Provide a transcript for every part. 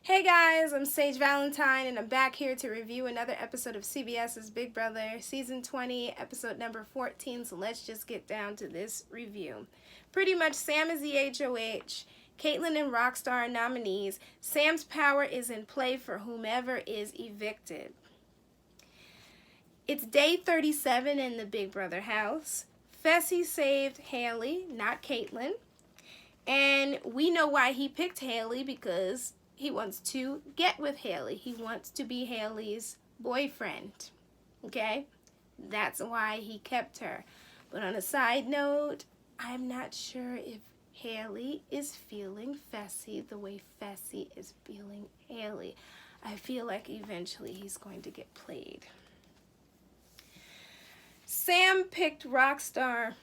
Hey guys, I'm Sage Valentine and I'm back here to review another episode of CBS's Big Brother, Season 20, Episode number 14, so let's just get down to this review. Pretty much Sam is the HOH, Caitlyn and Rockstar are nominees. Sam's power is in play for whomever is evicted. It's day 37 in the Big Brother house. Fessy saved Haley, not Caitlyn. And we know why he picked Haley, because he wants to get with Haley. He wants to be Haley's boyfriend. Okay? That's why he kept her. But on a side note, I'm not sure if Haley is feeling Fessy the way Fessy is feeling Haley. I feel like eventually he's going to get played. Sam picked Rockstar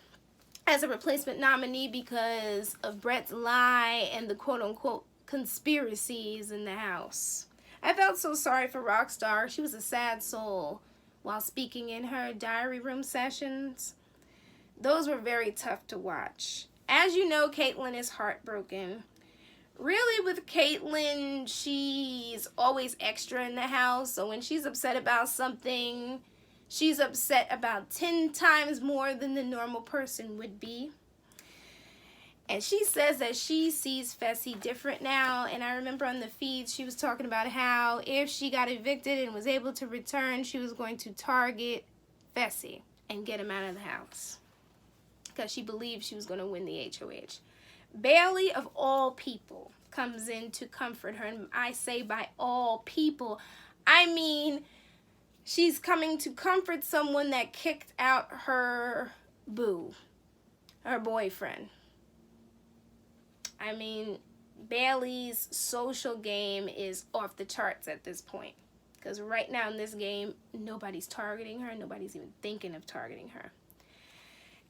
as a replacement nominee because of Brett's lie and the quote-unquote conspiracies in the house. I felt so sorry for Rockstar. She was a sad soul while speaking in her diary room sessions. Those were very tough to watch. As you know, Caitlyn is heartbroken. Really, with Caitlyn, she's always extra in the house, so when she's upset about something, she's upset about 10 times more than the normal person would be. And she says that she sees Fessy different now. And I remember on the feed, she was talking about how if she got evicted and was able to return, she was going to target Fessy and get him out of the house, because she believed she was going to win the HOH. Bailey, of all people, comes in to comfort her. And I say by all people, I mean she's coming to comfort someone that kicked out her boo, her boyfriend. I mean, Bailey's social game is off the charts at this point, because right now in this game, nobody's targeting her. Nobody's even thinking of targeting her.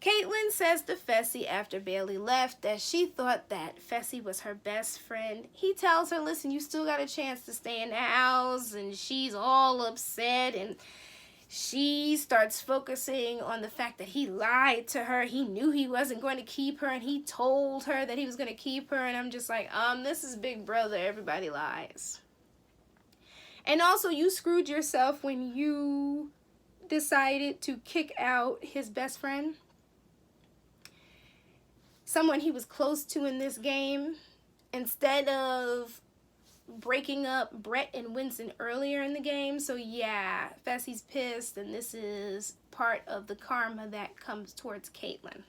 Caitlyn says to Fessy after Bailey left that she thought that Fessy was her best friend. He tells her, listen, you still got a chance to stay in the house, and she's all upset, and she starts focusing on the fact that he lied to her. He knew he wasn't going to keep her, and he told her that he was going to keep her, and I'm just like, this is Big Brother. Everybody lies. And also, you screwed yourself when you decided to kick out his best friend, someone he was close to in this game, instead of breaking up Brett and Winston earlier in the game. So yeah, Fessy's pissed, and this is part of the karma that comes towards Caitlyn.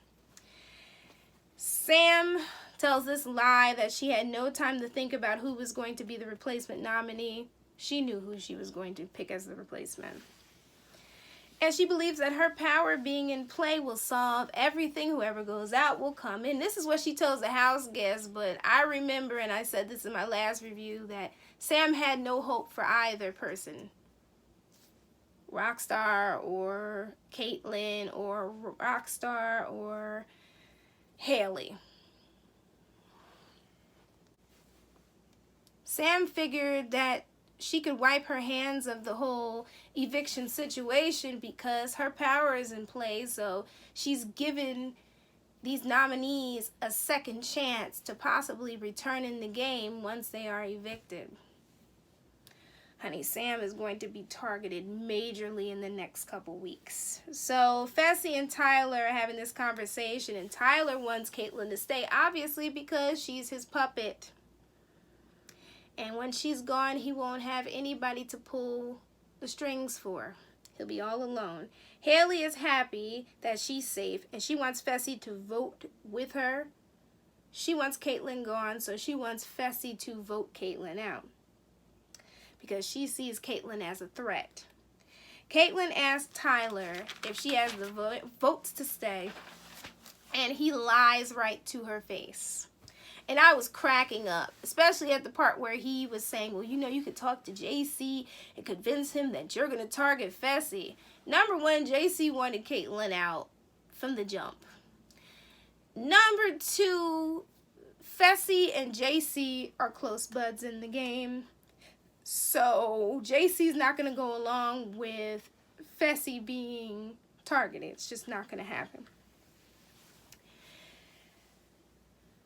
Sam tells this lie that she had no time to think about who was going to be the replacement nominee. She knew who she was going to pick as the replacement. And she believes that her power being in play will solve everything. Whoever goes out will come in. This is what she tells the house guests, but I remember, and I said this in my last review, that Sam had no hope for either person. Rockstar or Caitlyn, or Rockstar or Haley. Sam figured that she could wipe her hands of the whole eviction situation because her power is in play, so she's given these nominees a second chance to possibly return in the game once they are evicted. Honey, Sam is going to be targeted majorly in the next couple weeks. So Fessy and Tyler are having this conversation, and Tyler wants Caitlyn to stay, obviously, because she's his puppet. And when she's gone, he won't have anybody to pull the strings for. He'll be all alone. Haley is happy that she's safe, and she wants Fessy to vote with her. She wants Caitlyn gone, so she wants Fessy to vote Caitlyn out, because she sees Caitlyn as a threat. Caitlyn asked Tyler if she has the votes to stay, and he lies right to her face. And I was cracking up, especially at the part where he was saying, well, you know, you could talk to JC and convince him that you're going to target Fessy. Number one, JC wanted Caitlyn out from the jump. Number two, Fessy and JC are close buds in the game. So JC's not going to go along with Fessy being targeted. It's just not going to happen.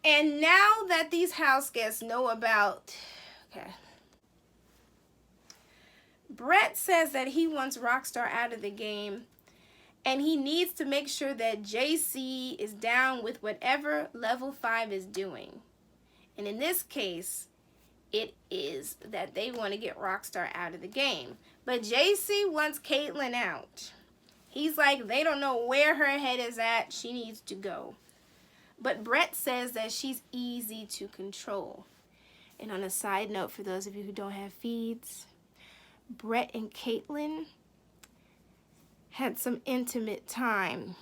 And now that these house guests know about, okay, Brett says that he wants Rockstar out of the game, and he needs to make sure that JC is down with whatever level 5 is doing. And in this case, it is that they want to get Rockstar out of the game. But JC wants Caitlyn out. He's like, they don't know where her head is at. She needs to go. But Brett says that she's easy to control. And on a side note, for those of you who don't have feeds, Brett and Caitlyn had some intimate time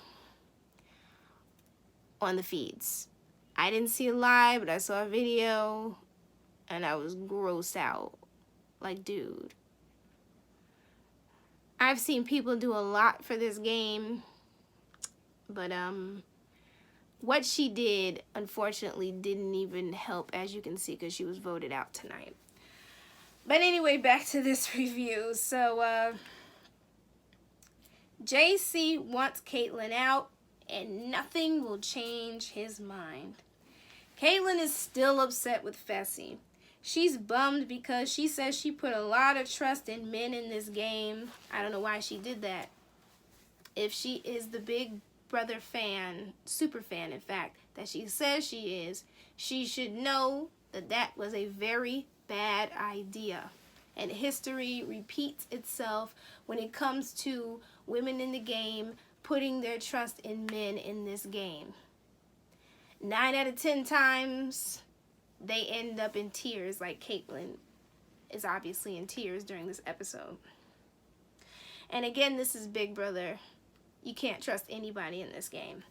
on the feeds. I didn't see it live, but I saw a video, and I was grossed out. Like, dude. I've seen people do a lot for this game, but what she did, unfortunately, didn't even help, as you can see, because she was voted out tonight. But anyway, back to this review. So, JC wants Caitlyn out, and nothing will change his mind. Caitlyn is still upset with Fessy. She's bummed because she says she put a lot of trust in men in this game. I don't know why she did that. If she is the Big Brother fan, super fan in fact, that she says she is, she should know that that was a very bad idea. And history repeats itself when it comes to women in the game putting their trust in men in this game. 9 out of 10 times, they end up in tears, like Caitlyn is obviously in tears during this episode. And again, this is Big Brother. You can't trust anybody in this game.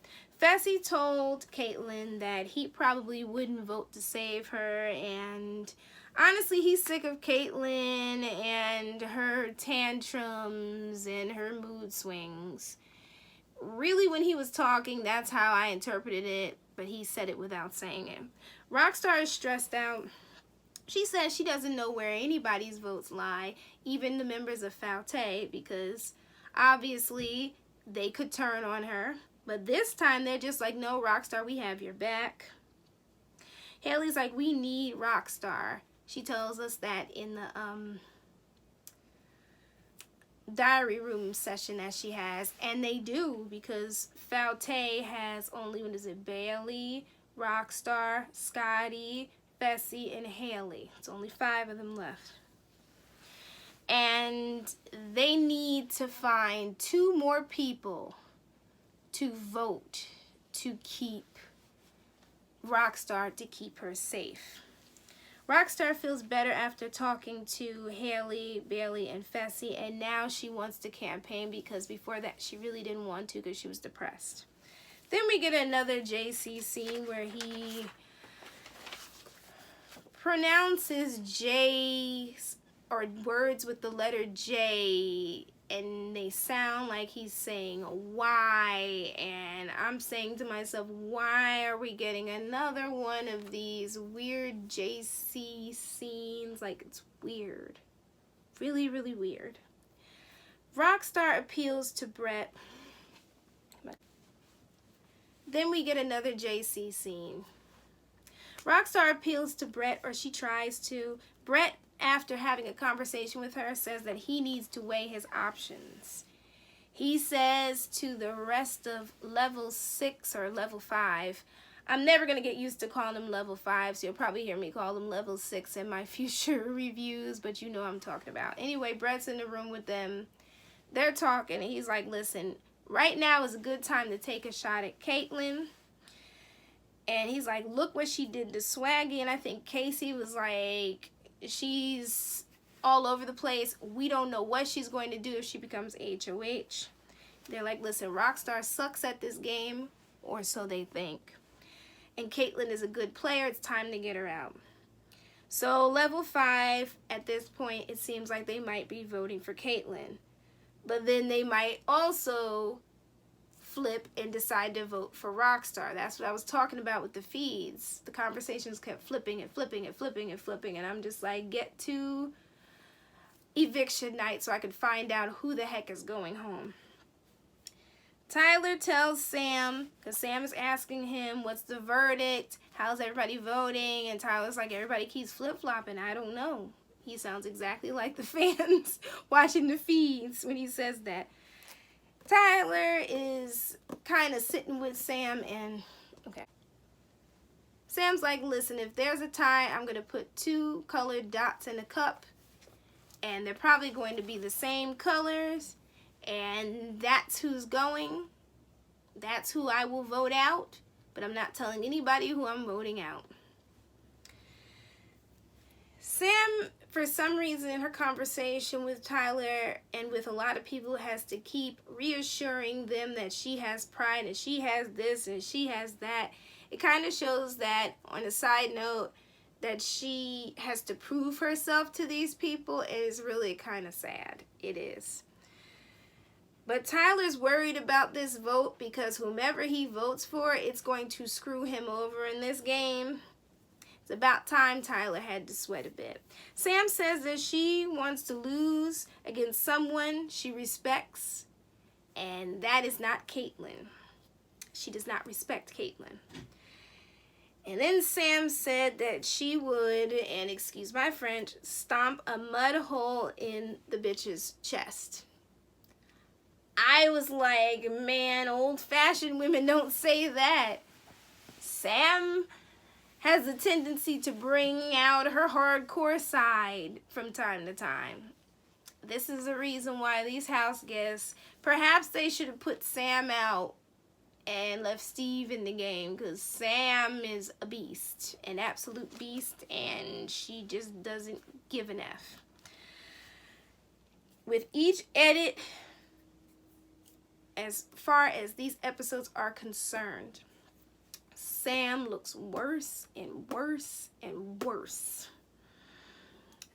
Fessy told Caitlyn that he probably wouldn't vote to save her, and honestly, he's sick of Caitlyn and her tantrums and her mood swings. Really, when he was talking, that's how I interpreted it, but he said it without saying it. Rockstar is stressed out. She says she doesn't know where anybody's votes lie, even the members of Falte, because obviously they could turn on her. But this time they're just like, no, Rockstar, we have your back. Haley's like, we need Rockstar. She tells us that in the diary room session that she has, and they do, because Falte has only, what is it, Bailey, Rockstar, Scotty, Fessy, and Haley. It's only 5 of them left. And they need to find 2 more people to vote to keep Rockstar, to keep her safe. Rockstar feels better after talking to Haley, Bailey, and Fessy, and now she wants to campaign, because before that she really didn't want to because she was depressed. Then we get another JC scene where he pronounces J's or words with the letter J, and they sound like he's saying why, and I'm saying to myself, why are we getting another one of these weird JC scenes? Like, it's weird. Really, really weird. Rockstar appeals to Brett. Then we get another JC scene. Rockstar appeals to Brett, or she tries to. Brett, after having a conversation with her, says that he needs to weigh his options. He says to the rest of level 6 or level 5, I'm never going to get used to calling them level 5, so you'll probably hear me call them level 6 in my future reviews, but you know what I'm talking about. Anyway, Brett's in the room with them. They're talking, and he's like, listen, right now is a good time to take a shot at Caitlyn. And he's like, look what she did to Swaggy. And I think Casey was like, she's all over the place. We don't know what she's going to do if she becomes HOH. They're like, listen, Rockstar sucks at this game, or so they think. And Caitlyn is a good player. It's time to get her out. So level 5, at this point, it seems like they might be voting for Caitlyn. But then they might also flip and decide to vote for Rockstar. That's what I was talking about with the feeds. The conversations kept flipping and flipping and flipping and flipping, and I'm just like, get to eviction night so I could find out who the heck is going home. Tyler tells Sam, because Sam is asking him, what's the verdict? How's everybody voting? And Tyler's like, everybody keeps flip-flopping. I don't know. He sounds exactly like the fans watching the feeds when he says that. Tyler is kind of sitting with Sam and, okay. Sam's like, listen, if there's a tie, I'm going to put 2 colored dots in a cup. And they're probably going to be the same colors. And that's who's going. That's who I will vote out. But I'm not telling anybody who I'm voting out. Sam, for some reason, in her conversation with Tyler and with a lot of people, has to keep reassuring them that she has pride and she has this and she has that. It kind of shows that, on a side note, that she has to prove herself to these people. It is really kind of sad. It is. But Tyler's worried about this vote because whomever he votes for, it's going to screw him over in this game. It's about time Tyler had to sweat a bit. Sam says that she wants to lose against someone she respects, and that is not Caitlyn. She does not respect Caitlyn. And then Sam said that she would, and excuse my French, stomp a mud hole in the bitch's chest. I was like, man, old-fashioned women don't say that. Sam has a tendency to bring out her hardcore side from time to time. This is the reason why these house guests, perhaps they should have put Sam out and left Steve in the game, because Sam is a beast, an absolute beast, and she just doesn't give an F. With each edit, as far as these episodes are concerned, Sam looks worse and worse and worse.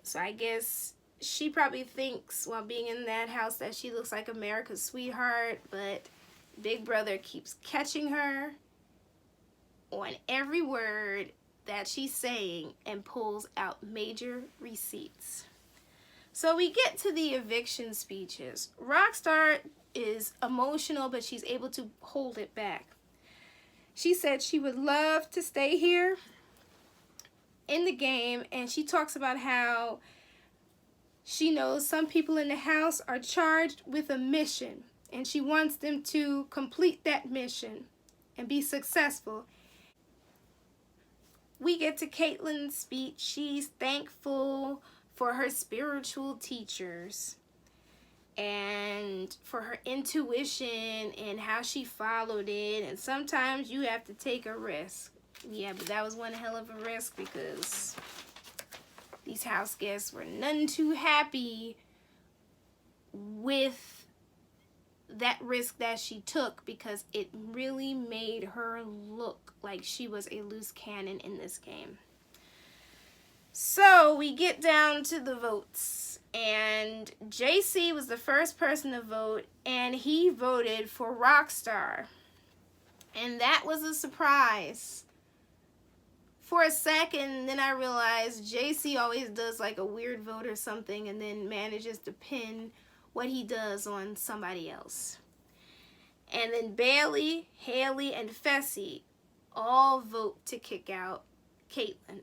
So I guess she probably thinks while being in that house that she looks like America's sweetheart, but Big Brother keeps catching her on every word that she's saying and pulls out major receipts. So we get to the eviction speeches. Rockstar is emotional, but she's able to hold it back. She said she would love to stay here in the game, and she talks about how she knows some people in the house are charged with a mission, and she wants them to complete that mission and be successful. We get to Caitlyn's speech. She's thankful for her spiritual teachers and for her intuition and how she followed it. And sometimes you have to take a risk. Yeah, but that was one hell of a risk, because these house guests were none too happy with that risk that she took, because it really made her look like she was a loose cannon in this game. So we get down to the votes, and JC was the first person to vote, and he voted for Rockstar, and that was a surprise. For a second, then I realized JC always does like a weird vote or something and then manages to pin what he does on somebody else. And then Bailey, Haley, and Fessy all vote to kick out Caitlyn.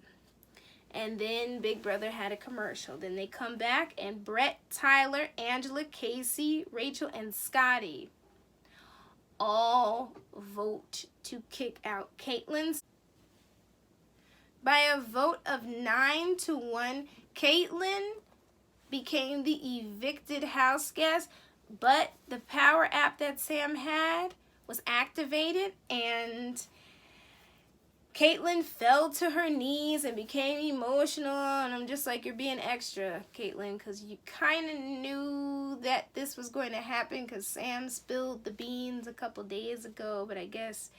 And then Big Brother had a commercial. Then they come back, and Brett, Tyler, Angela, Casey, Rachel, and Scotty all vote to kick out Caitlyn. By a vote of 9-1, Caitlyn became the evicted house guest, but the power app that Sam had was activated, and Caitlyn fell to her knees and became emotional, and I'm just like, you're being extra, Caitlyn, because you kind of knew that this was going to happen, because Sam spilled the beans a couple days ago, but I guess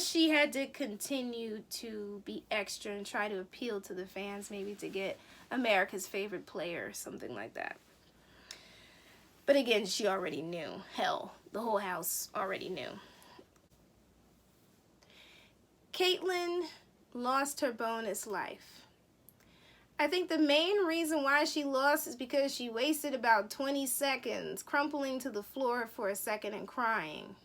she had to continue to be extra and try to appeal to the fans, maybe to get America's favorite player or something like that. But again, she already knew. Hell, the whole house already knew. Caitlyn lost her bonus life. I think the main reason why she lost is because she wasted about 20 seconds crumpling to the floor for a second and crying.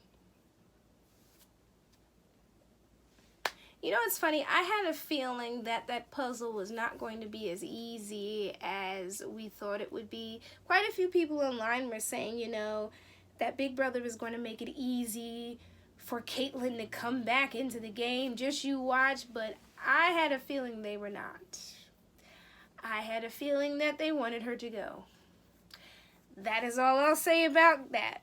You know, it's funny. I had a feeling that that puzzle was not going to be as easy as we thought it would be. Quite a few people online were saying, you know, that Big Brother was going to make it easy for Caitlyn to come back into the game. Just you watch. But I had a feeling they were not. I had a feeling that they wanted her to go. That is all I'll say about that.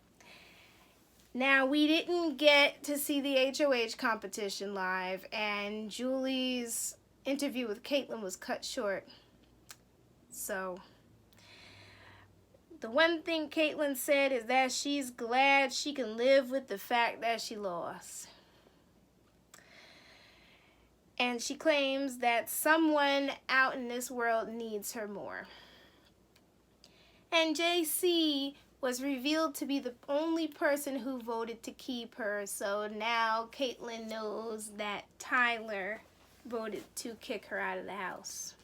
Now, we didn't get to see the HOH competition live, and Julie's interview with Caitlyn was cut short. So, the one thing Caitlyn said is that she's glad she can live with the fact that she lost. And she claims that someone out in this world needs her more. And JC was revealed to be the only person who voted to keep her. So now Caitlyn knows that Tyler voted to kick her out of the house.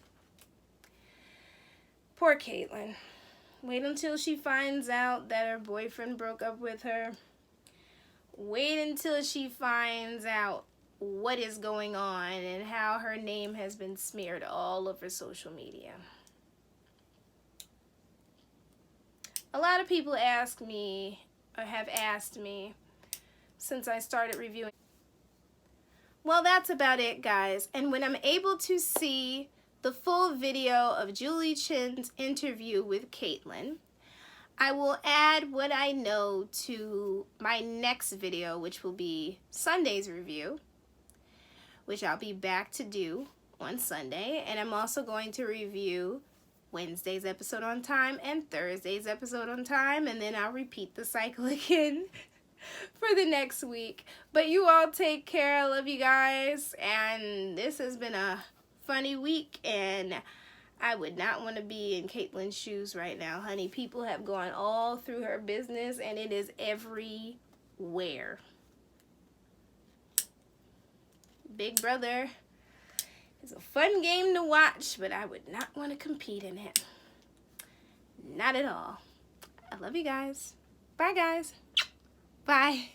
Poor Caitlyn. Wait until she finds out that her boyfriend broke up with her. Wait until she finds out what is going on and how her name has been smeared all over social media. A lot of people ask me, or have asked me, since I started reviewing. Well, that's about it, guys. And when I'm able to see the full video of Julie Chen's interview with Caitlyn, I will add what I know to my next video, which will be Sunday's review, which I'll be back to do on Sunday. And I'm also going to review Wednesday's episode on time and Thursday's episode on time, and then I'll repeat the cycle again for the next week. But you all take care. I love you guys, and this has been a funny week, and I would not want to be in Caitlyn's shoes right now, honey. People have gone all through her business, and it is everywhere. Big Brother is a fun game to watch, but I would not want to compete in it. Not at all. I love you guys. Bye, guys. Bye.